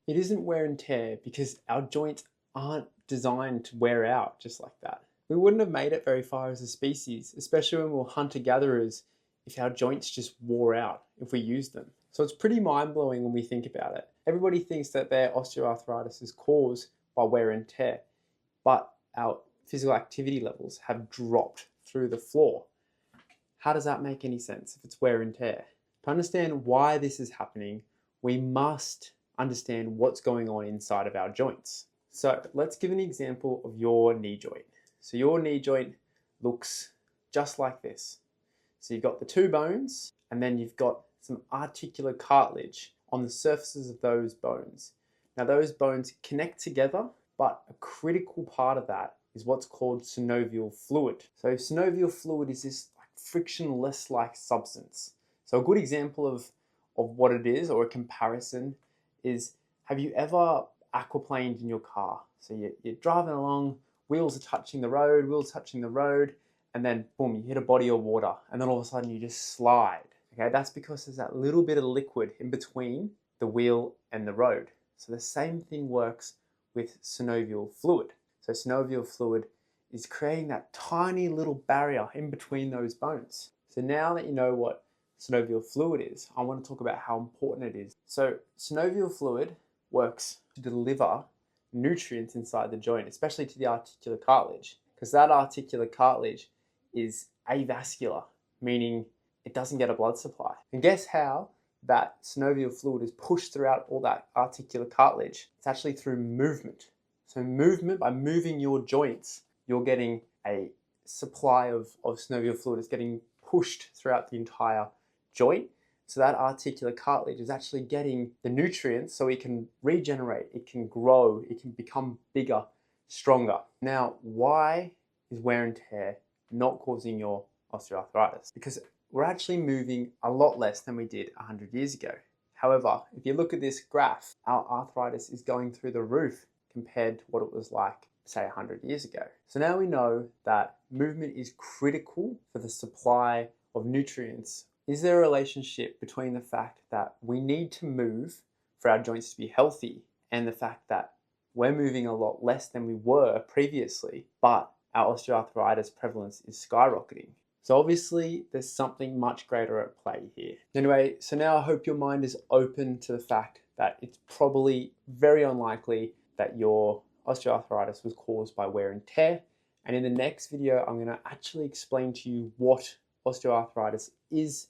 It isn't wear and tear because our joints aren't designed to wear out just like that. We wouldn't have made it very far as a species, especially when we were hunter-gatherers, if our joints just wore out if we used them. So it's pretty mind-blowing when we think about it. Everybody thinks that their osteoarthritis is caused by wear and tear, but our physical activity levels have dropped through the floor. How does that make any sense if it's wear and tear? To understand why this is happening, we must understand what's going on inside of our joints. So let's give an example of your knee joint. So your knee joint looks just like this. So you've got the two bones, and then you've got some articular cartilage on the surfaces of those bones. Now those bones connect together, but a critical part of that is what's called synovial fluid. So synovial fluid is this frictionless-like substance. So a good example of what it is, or a comparison, is, have you ever aquaplaned in your car? So you're driving along, wheels are touching the road, and then boom, you hit a body of water, and then all of a sudden you just slide. Okay, that's because there's that little bit of liquid in between the wheel and the road. So the same thing works with synovial fluid. So synovial fluid is creating that tiny little barrier in between those bones. So now that you know what synovial fluid is, I want to talk about how important it is. So synovial fluid works to deliver nutrients inside the joint, especially to the articular cartilage, because that articular cartilage is avascular, meaning it doesn't get a blood supply. And guess how that synovial fluid is pushed throughout all that articular cartilage? It's actually through movement. So movement, by moving your joints, you're getting a supply of synovial fluid. It's getting pushed throughout the entire joint. So that articular cartilage is actually getting the nutrients so it can regenerate, it can grow, it can become bigger, stronger. Now, why is wear and tear not causing your osteoarthritis? Because we're actually moving a lot less than we did 100 years ago. However, if you look at this graph, our arthritis is going through the roof compared to what it was like, say, 100 years ago. So now we know that movement is critical for the supply of nutrients. Is there a relationship between the fact that we need to move for our joints to be healthy and the fact that we're moving a lot less than we were previously, but our osteoarthritis prevalence is skyrocketing? So obviously there's something much greater at play here. Anyway, so now I hope your mind is open to the fact that it's probably very unlikely that your osteoarthritis was caused by wear and tear. And in the next video, I'm going to actually explain to you what osteoarthritis is